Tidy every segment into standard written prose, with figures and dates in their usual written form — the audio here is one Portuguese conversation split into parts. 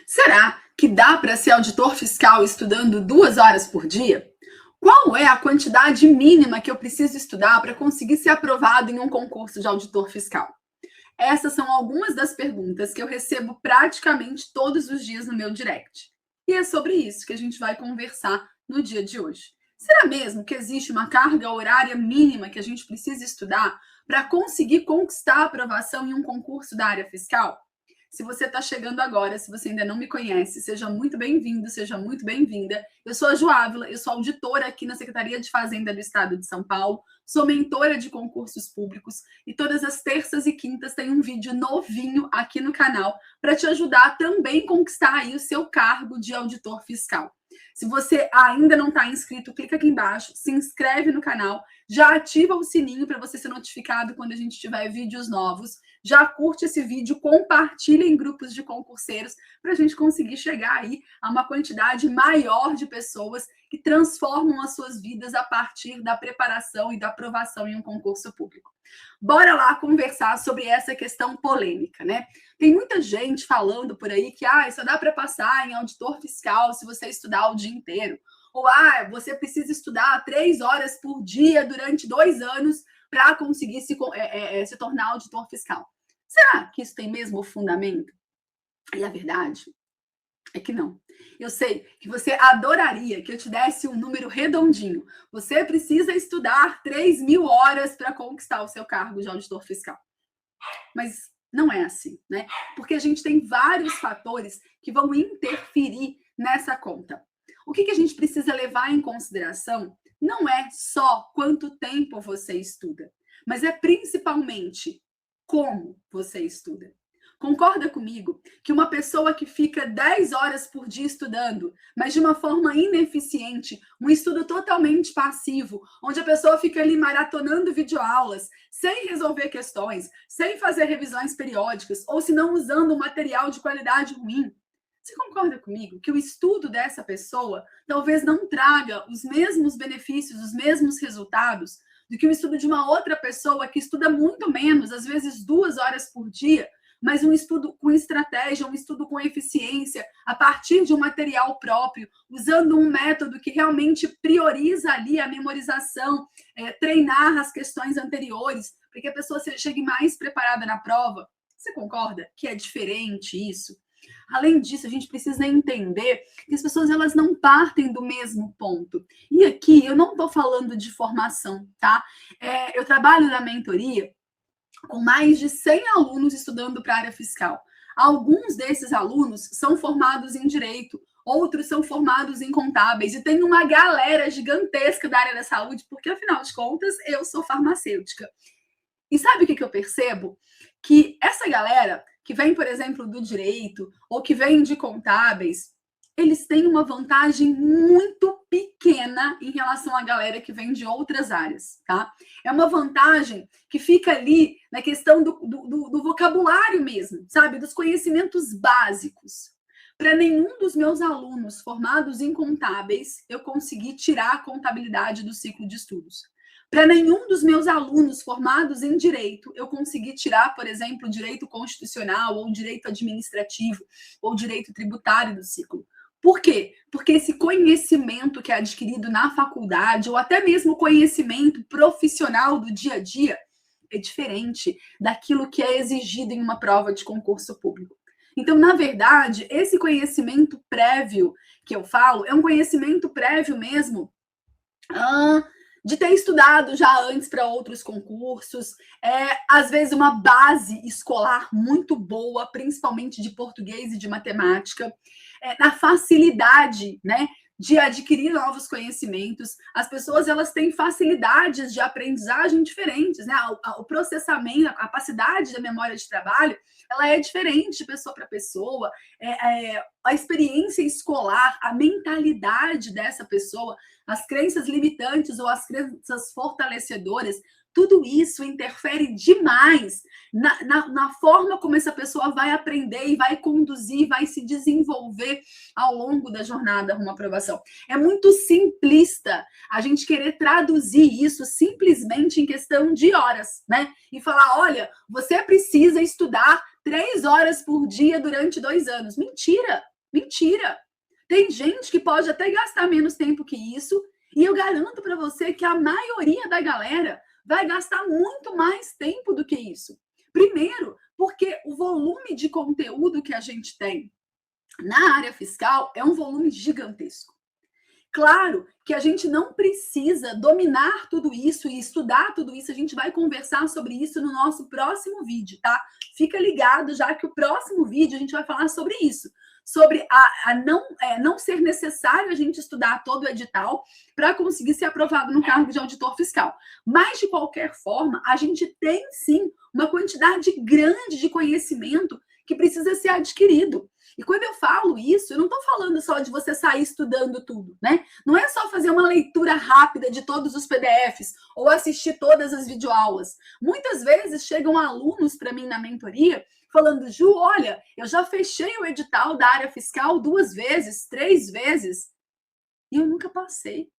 Será que dá para ser auditor fiscal estudando 2 horas por dia? Qual é a quantidade mínima que eu preciso estudar para conseguir ser aprovado em um concurso de auditor fiscal? Essas são algumas das perguntas que eu recebo praticamente todos os dias no meu direct. E é sobre isso que a gente vai conversar no dia de hoje. Será mesmo que existe uma carga horária mínima que a gente precisa estudar para conseguir conquistar a aprovação em um concurso da área fiscal? Se você está chegando agora, se você ainda não me conhece, seja muito bem-vindo, seja muito bem-vinda. Eu sou a Ju Ávila, eu sou auditora aqui na Secretaria de Fazenda do Estado de São Paulo, sou mentora de concursos públicos e todas as terças e quintas tem um vídeo novinho aqui no canal para te ajudar a também conquistar aí o seu cargo de auditor fiscal. Se você ainda não está inscrito, clica aqui embaixo, se inscreve no canal, já ativa o sininho para você ser notificado quando a gente tiver vídeos novos. Já curte esse vídeo, compartilha em grupos de concurseiros para a gente conseguir chegar aí a uma quantidade maior de pessoas que transformam as suas vidas a partir da preparação e da aprovação em um concurso público. Bora lá conversar sobre essa questão polêmica, né? Tem muita gente falando por aí que só dá para passar em auditor fiscal se você estudar o dia inteiro. Ou você precisa estudar 3 horas por dia durante 2 anos para conseguir se tornar auditor fiscal. Será que isso tem mesmo fundamento? E a verdade é que não. Eu sei que você adoraria que eu te desse um número redondinho. Você precisa estudar 3.000 horas para conquistar o seu cargo de auditor fiscal. Mas não é assim, né? Porque a gente tem vários fatores que vão interferir nessa conta. O que a gente precisa levar em consideração não é só quanto tempo você estuda, mas é principalmente como você estuda. Concorda comigo que uma pessoa que fica 10 horas por dia estudando, mas de uma forma ineficiente, um estudo totalmente passivo, onde a pessoa fica ali maratonando videoaulas, sem resolver questões, sem fazer revisões periódicas, ou se não usando um material de qualidade ruim, você concorda comigo que o estudo dessa pessoa talvez não traga os mesmos benefícios, os mesmos resultados do que o estudo de uma outra pessoa que estuda muito menos, às vezes 2 horas por dia, mas um estudo com estratégia, um estudo com eficiência, a partir de um material próprio, usando um método que realmente prioriza ali a memorização, treinar as questões anteriores, para que a pessoa chegue mais preparada na prova? Você concorda que é diferente isso? Além disso, a gente precisa entender que as pessoas elas não partem do mesmo ponto. E aqui eu não estou falando de formação, tá? Eu trabalho na mentoria com mais de 100 alunos estudando para a área fiscal. Alguns desses alunos são formados em direito, outros são formados em contábeis, e tem uma galera gigantesca da área da saúde, porque, afinal de contas, eu sou farmacêutica. E sabe o que eu percebo? Que essa galera que vem, por exemplo, do direito, ou que vem de contábeis, eles têm uma vantagem muito pequena em relação à galera que vem de outras áreas, tá? É uma vantagem que fica ali na questão do vocabulário mesmo, sabe? Dos conhecimentos básicos. Para nenhum dos meus alunos formados em contábeis, eu consegui tirar a contabilidade do ciclo de estudos. Para nenhum dos meus alunos formados em direito, eu consegui tirar, por exemplo, direito constitucional, ou direito administrativo, ou direito tributário do ciclo. Por quê? Porque esse conhecimento que é adquirido na faculdade, ou até mesmo conhecimento profissional do dia a dia, é diferente daquilo que é exigido em uma prova de concurso público. Então, na verdade, esse conhecimento prévio que eu falo, é um conhecimento prévio mesmo de ter estudado já antes para outros concursos, às vezes uma base escolar muito boa, principalmente de português e de matemática, na facilidade, né, de adquirir novos conhecimentos. As pessoas elas têm facilidades de aprendizagem diferentes, né? O processamento, a capacidade da memória de trabalho, ela é diferente de pessoa para pessoa. A experiência escolar, a mentalidade dessa pessoa, as crenças limitantes ou as crenças fortalecedoras, tudo isso interfere demais na forma como essa pessoa vai aprender e vai conduzir, vai se desenvolver ao longo da jornada rumo à aprovação. É muito simplista a gente querer traduzir isso simplesmente em questão de horas, né? E falar, olha, você precisa estudar 3 horas por dia durante 2 anos. Mentira! Mentira! Tem gente que pode até gastar menos tempo que isso, e eu garanto para você que a maioria da galera vai gastar muito mais tempo do que isso. Primeiro, porque o volume de conteúdo que a gente tem na área fiscal é um volume gigantesco. Claro que a gente não precisa dominar tudo isso e estudar tudo isso, a gente vai conversar sobre isso no nosso próximo vídeo, tá? Fica ligado, já que o próximo vídeo a gente vai falar sobre isso, sobre não ser necessário a gente estudar todo o edital para conseguir ser aprovado no cargo de auditor fiscal. Mas, de qualquer forma, a gente tem sim uma quantidade grande de conhecimento que precisa ser adquirido. E quando eu falo isso, eu não estou falando só de você sair estudando tudo, né? Não é só fazer uma leitura rápida de todos os PDFs ou assistir todas as videoaulas. Muitas vezes chegam alunos para mim na mentoria falando, Ju, olha, eu já fechei o edital da área fiscal 2 vezes, 3 vezes, e eu nunca passei.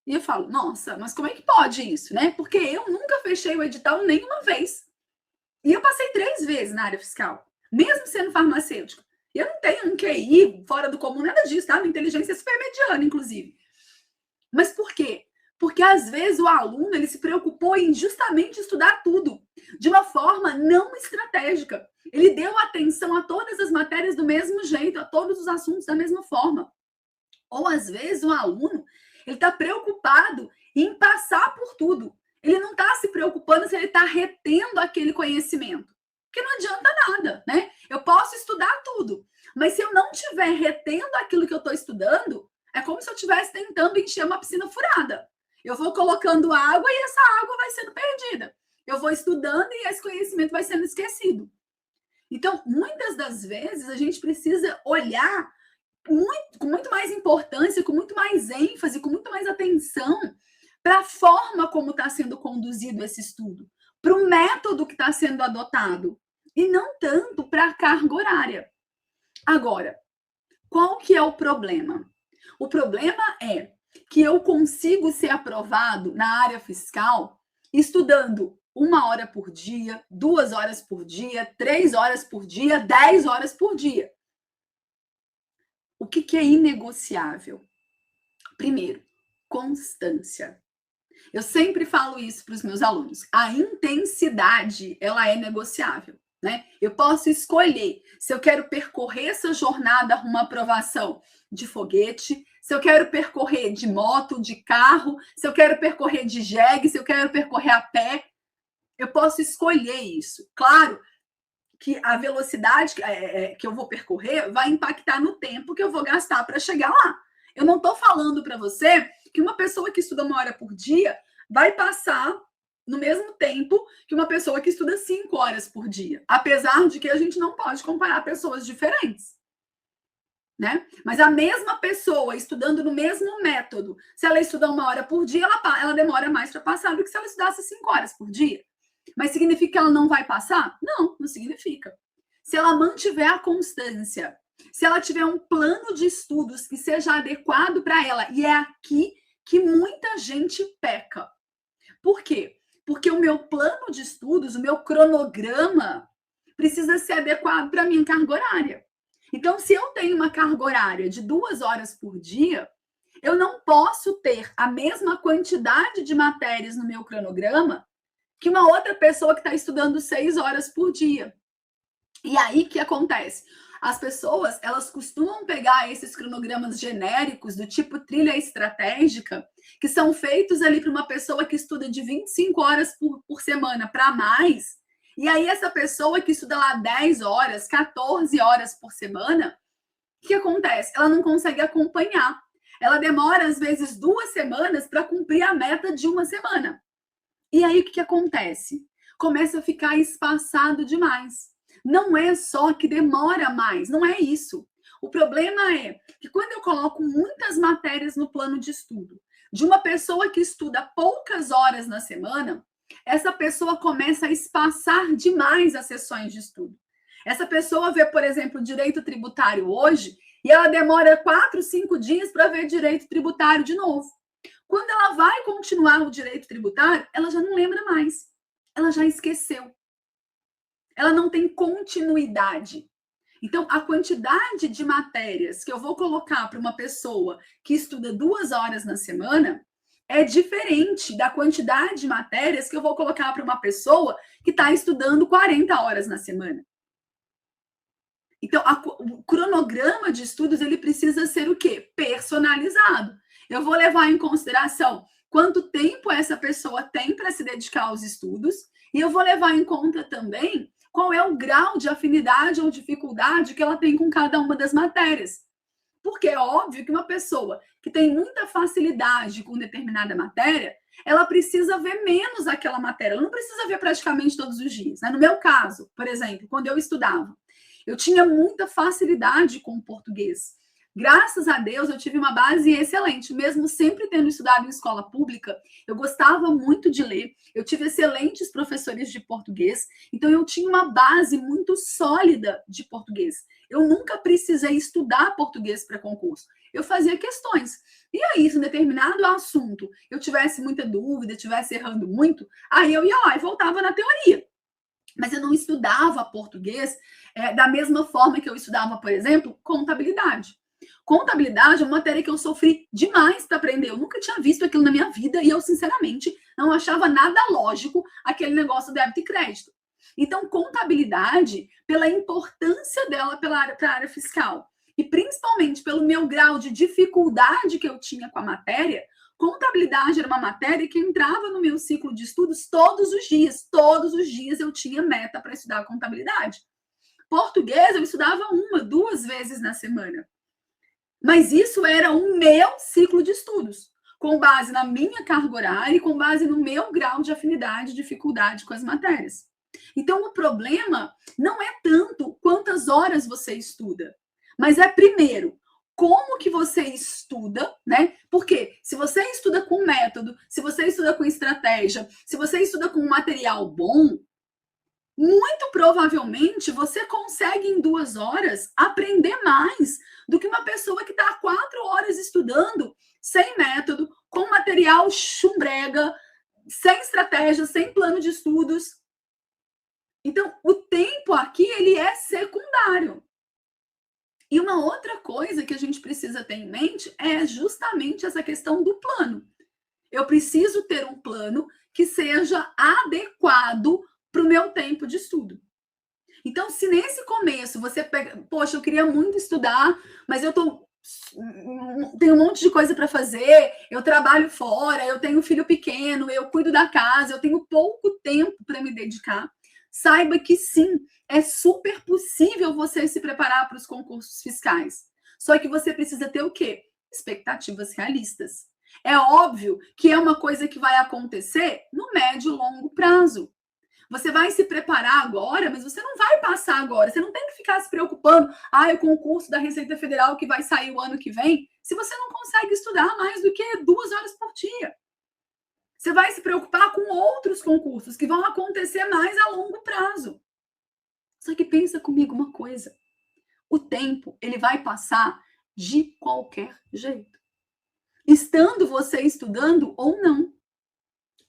E eu falo, nossa, mas como é que pode isso, né? Porque eu nunca fechei o edital nenhuma vez. E eu passei 3 vezes na área fiscal, mesmo sendo farmacêutico. E eu não tenho um QI fora do comum, nada disso, tá? Minha inteligência é super mediana, inclusive. Mas por quê? Porque às vezes o aluno ele se preocupou em justamente estudar tudo de uma forma não estratégica. Ele deu atenção a todas as matérias do mesmo jeito, a todos os assuntos da mesma forma. Ou às vezes o aluno ele está preocupado em passar por tudo. Ele não está se preocupando se ele está retendo aquele conhecimento. Porque não adianta nada, né? Eu posso estudar tudo, mas se eu não estiver retendo aquilo que eu estou estudando, é como se eu estivesse tentando encher uma piscina furada. Eu vou colocando água e essa água vai sendo perdida. Eu vou estudando e esse conhecimento vai sendo esquecido. Então, muitas das vezes, a gente precisa olhar com muito mais importância, com muito mais ênfase, com muito mais atenção para a forma como está sendo conduzido esse estudo, para o método que está sendo adotado, e não tanto para a carga horária. Agora, qual que é o problema? O problema é que eu consigo ser aprovado na área fiscal estudando 1 hora por dia, 2 horas por dia, 3 horas por dia, 10 horas por dia. O que é inegociável? Primeiro, constância. Eu sempre falo isso para os meus alunos. A intensidade, ela é negociável, né? Eu posso escolher se eu quero percorrer essa jornada rumo à aprovação de foguete, se eu quero percorrer de moto, de carro, se eu quero percorrer de jegue, se eu quero percorrer a pé. Eu posso escolher isso. Claro que a velocidade que eu vou percorrer vai impactar no tempo que eu vou gastar para chegar lá. Eu não estou falando para você que uma pessoa que estuda 1 hora por dia vai passar no mesmo tempo que uma pessoa que estuda 5 horas por dia. Apesar de que a gente não pode comparar pessoas diferentes, né? Mas a mesma pessoa estudando no mesmo método, se ela estudar 1 hora por dia, ela demora mais para passar do que se ela estudasse 5 horas por dia. Mas significa que ela não vai passar? Não, não significa. Se ela mantiver a constância, se ela tiver um plano de estudos que seja adequado para ela, e é aqui que muita gente peca. Por quê? Porque o meu plano de estudos, o meu cronograma, precisa ser adequado para a minha carga horária. Então, se eu tenho uma carga horária de 2 horas por dia, eu não posso ter a mesma quantidade de matérias no meu cronograma que uma outra pessoa que está estudando 6 horas por dia. E aí, o que acontece? As pessoas, elas costumam pegar esses cronogramas genéricos do tipo trilha estratégica, que são feitos ali para uma pessoa que estuda de 25 horas por semana para mais, e aí essa pessoa que estuda lá 10 horas, 14 horas por semana, o que acontece? Ela não consegue acompanhar. Ela demora, às vezes, 2 semanas para cumprir a meta de 1 semana. E aí, o que acontece? Começa a ficar espaçado demais. Não é só que demora mais, não é isso. O problema é que quando eu coloco muitas matérias no plano de estudo, de uma pessoa que estuda poucas horas na semana, essa pessoa começa a espaçar demais as sessões de estudo. Essa pessoa vê, por exemplo, direito tributário hoje, e ela demora 4, 5 dias para ver direito tributário de novo. Quando ela vai continuar o direito tributário, ela já não lembra mais. Ela já esqueceu. Ela não tem continuidade. Então, a quantidade de matérias que eu vou colocar para uma pessoa que estuda 2 horas na semana é diferente da quantidade de matérias que eu vou colocar para uma pessoa que está estudando 40 horas na semana. Então, o cronograma de estudos ele precisa ser o quê? Personalizado. Eu vou levar em consideração quanto tempo essa pessoa tem para se dedicar aos estudos e eu vou levar em conta também qual é o grau de afinidade ou dificuldade que ela tem com cada uma das matérias. Porque é óbvio que uma pessoa que tem muita facilidade com determinada matéria, ela precisa ver menos aquela matéria, ela não precisa ver praticamente todos os dias. Né? No meu caso, por exemplo, quando eu estudava, eu tinha muita facilidade com o português. Graças a Deus, eu tive uma base excelente, mesmo sempre tendo estudado em escola pública, eu gostava muito de ler, eu tive excelentes professores de português, então eu tinha uma base muito sólida de português. Eu nunca precisei estudar português para concurso, eu fazia questões. E aí, se um determinado assunto eu tivesse muita dúvida, estivesse errando muito, aí eu ia lá e voltava na teoria. Mas eu não estudava português da mesma forma que eu estudava, por exemplo, contabilidade. Contabilidade é uma matéria que eu sofri demais para aprender. Eu nunca tinha visto aquilo na minha vida e eu, sinceramente, não achava nada lógico aquele negócio do débito e crédito. Então, contabilidade, pela importância dela para a área fiscal e principalmente pelo meu grau de dificuldade que eu tinha com a matéria, contabilidade era uma matéria que entrava no meu ciclo de estudos todos os dias. Todos os dias eu tinha meta para estudar contabilidade. Português eu estudava 1, 2 vezes na semana. Mas isso era o meu ciclo de estudos, com base na minha carga horária e com base no meu grau de afinidade e dificuldade com as matérias. Então, o problema não é tanto quantas horas você estuda, mas é, primeiro, como que você estuda, né? Porque se você estuda com método, se você estuda com estratégia, se você estuda com um material bom, muito provavelmente você consegue em 2 horas aprender mais do que uma pessoa que está 4 horas estudando sem método, com material chumbrega, sem estratégia, sem plano de estudos. Então, o tempo aqui ele é secundário. E uma outra coisa que a gente precisa ter em mente é justamente essa questão do plano. Eu preciso ter um plano que seja adequado para o meu tempo de estudo. Então, se nesse começo você pega, poxa, eu queria muito estudar, mas tenho um monte de coisa para fazer, eu trabalho fora, eu tenho um filho pequeno, eu cuido da casa, eu tenho pouco tempo para me dedicar, saiba que sim, é super possível você se preparar para os concursos fiscais. Só que você precisa ter o quê? Expectativas realistas. É óbvio que é uma coisa que vai acontecer no médio e longo prazo. Você vai se preparar agora, mas você não vai passar agora. Você não tem que ficar se preocupando. O concurso da Receita Federal que vai sair o ano que vem, se você não consegue estudar mais do que 2 horas por dia. Você vai se preocupar com outros concursos que vão acontecer mais a longo prazo. Só que pensa comigo uma coisa. O tempo, ele vai passar de qualquer jeito. Estando você estudando ou não.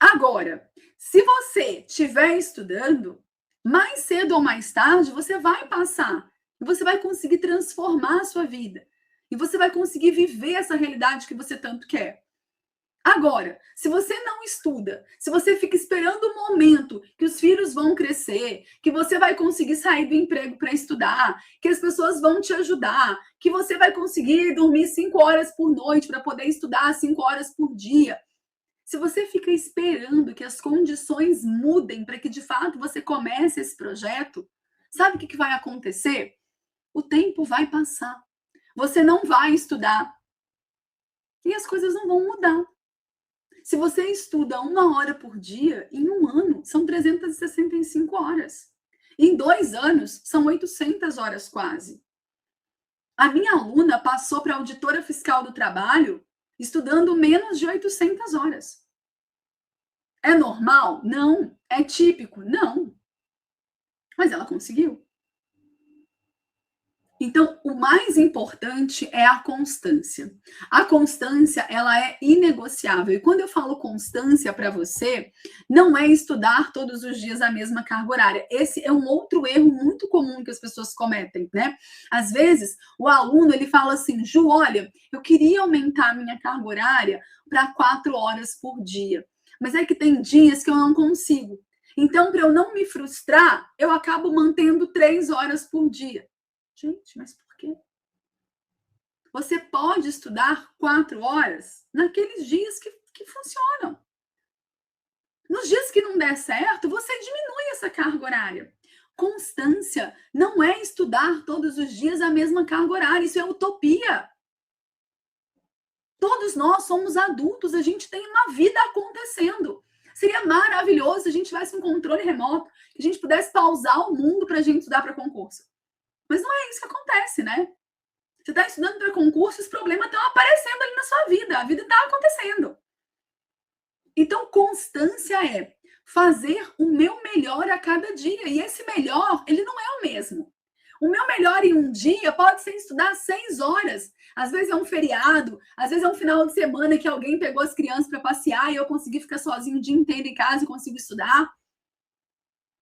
Agora, se você estiver estudando, mais cedo ou mais tarde, você vai passar. E você vai conseguir transformar a sua vida. E você vai conseguir viver essa realidade que você tanto quer. Agora, se você não estuda, se você fica esperando o momento que os filhos vão crescer, que você vai conseguir sair do emprego para estudar, que as pessoas vão te ajudar, que você vai conseguir dormir 5 horas por noite para poder estudar 5 horas por dia, se você fica esperando que as condições mudem para que de fato você comece esse projeto, sabe o que vai acontecer? O tempo vai passar. Você não vai estudar. E as coisas não vão mudar. Se você estuda 1 hora por dia, em 1 ano, são 365 horas. Em 2 anos, são 800 horas quase. A minha aluna passou para auditora fiscal do trabalho estudando menos de 800 horas. É normal? Não. É típico? Não. Mas ela conseguiu. Então, o mais importante é a constância. A constância, ela é inegociável. E quando eu falo constância para você, não é estudar todos os dias a mesma carga horária. Esse é um outro erro muito comum que as pessoas cometem, né? Às vezes, o aluno, ele fala assim, Ju, olha, eu queria aumentar a minha carga horária para 4 horas por dia. Mas é que tem dias que eu não consigo. Então, para eu não me frustrar, eu acabo mantendo 3 horas por dia. Gente, mas por quê? Você pode estudar 4 horas naqueles dias que funcionam. Nos dias que não der certo, você diminui essa carga horária. Constância não é estudar todos os dias a mesma carga horária, isso é utopia. Todos nós somos adultos, a gente tem uma vida acontecendo. Seria maravilhoso se a gente tivesse um controle remoto, que a gente pudesse pausar o mundo para a gente estudar para concurso. Mas não é isso que acontece, né? Você está estudando para concurso, os problemas estão aparecendo ali na sua vida. A vida está acontecendo. Então, constância é fazer o meu melhor a cada dia. E esse melhor, ele não é o mesmo. O meu melhor em um dia pode ser estudar 6 horas. Às vezes é um feriado, às vezes é um final de semana que alguém pegou as crianças para passear e eu consegui ficar sozinho o dia inteiro em casa e consigo estudar.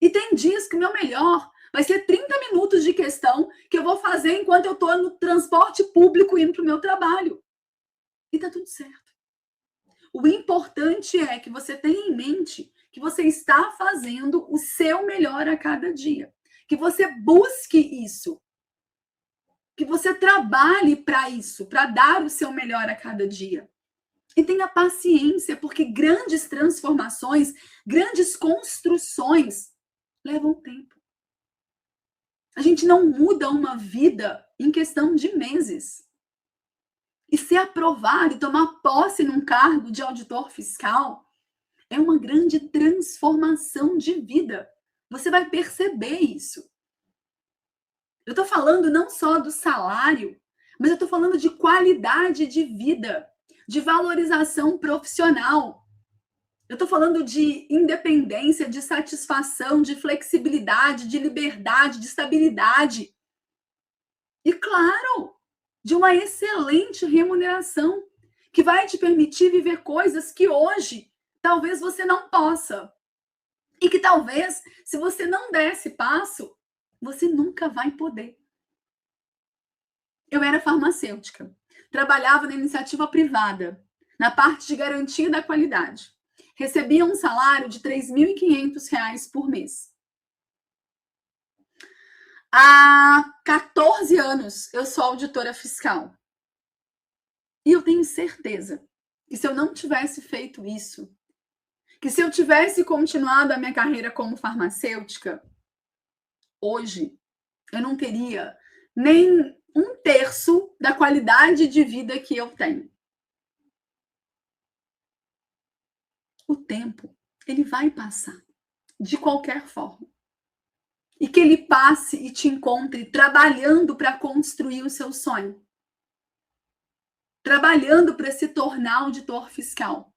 E tem dias que o meu melhor vai ser 30 minutos de questão que eu vou fazer enquanto eu estou no transporte público indo para o meu trabalho. E tá tudo certo. O importante é que você tenha em mente que você está fazendo o seu melhor a cada dia. Que você busque isso. Que você trabalhe para isso, para dar o seu melhor a cada dia. E tenha paciência, porque grandes transformações, grandes construções levam tempo. A gente não muda uma vida em questão de meses. E ser aprovado e tomar posse num cargo de auditor fiscal é uma grande transformação de vida. Você vai perceber isso. Eu estou falando não só do salário, mas eu estou falando de qualidade de vida, de valorização profissional. Eu estou falando de independência, de satisfação, de flexibilidade, de liberdade, de estabilidade. E, claro, de uma excelente remuneração, que vai te permitir viver coisas que hoje talvez você não possa. E que talvez, se você não der esse passo, você nunca vai poder. Eu era farmacêutica, trabalhava na iniciativa privada, na parte de garantia da qualidade. Recebia um salário de R$ 3.500 por mês. Há 14 anos eu sou auditora fiscal. E eu tenho certeza que se eu não tivesse feito isso, que se eu tivesse continuado a minha carreira como farmacêutica, hoje eu não teria nem 1/3 da qualidade de vida que eu tenho. O tempo, ele vai passar, de qualquer forma. E que ele passe e te encontre trabalhando para construir o seu sonho. Trabalhando para se tornar auditor fiscal.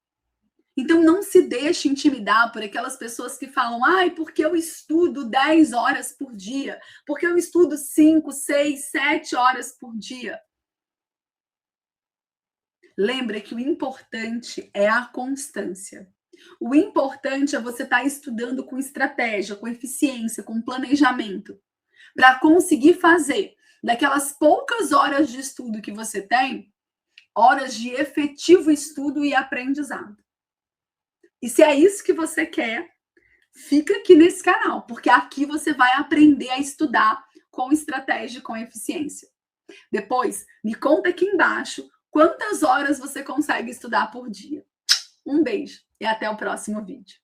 Então, não se deixe intimidar por aquelas pessoas que falam, ai, porque eu estudo 10 horas por dia, porque eu estudo 5, 6, 7 horas por dia. Lembra que o importante é a constância. O importante é você estar estudando com estratégia, com eficiência, com planejamento, para conseguir fazer daquelas poucas horas de estudo que você tem, horas de efetivo estudo e aprendizado. E se é isso que você quer, fica aqui nesse canal, porque aqui você vai aprender a estudar com estratégia e com eficiência. Depois, me conta aqui embaixo quantas horas você consegue estudar por dia. Um beijo e até o próximo vídeo.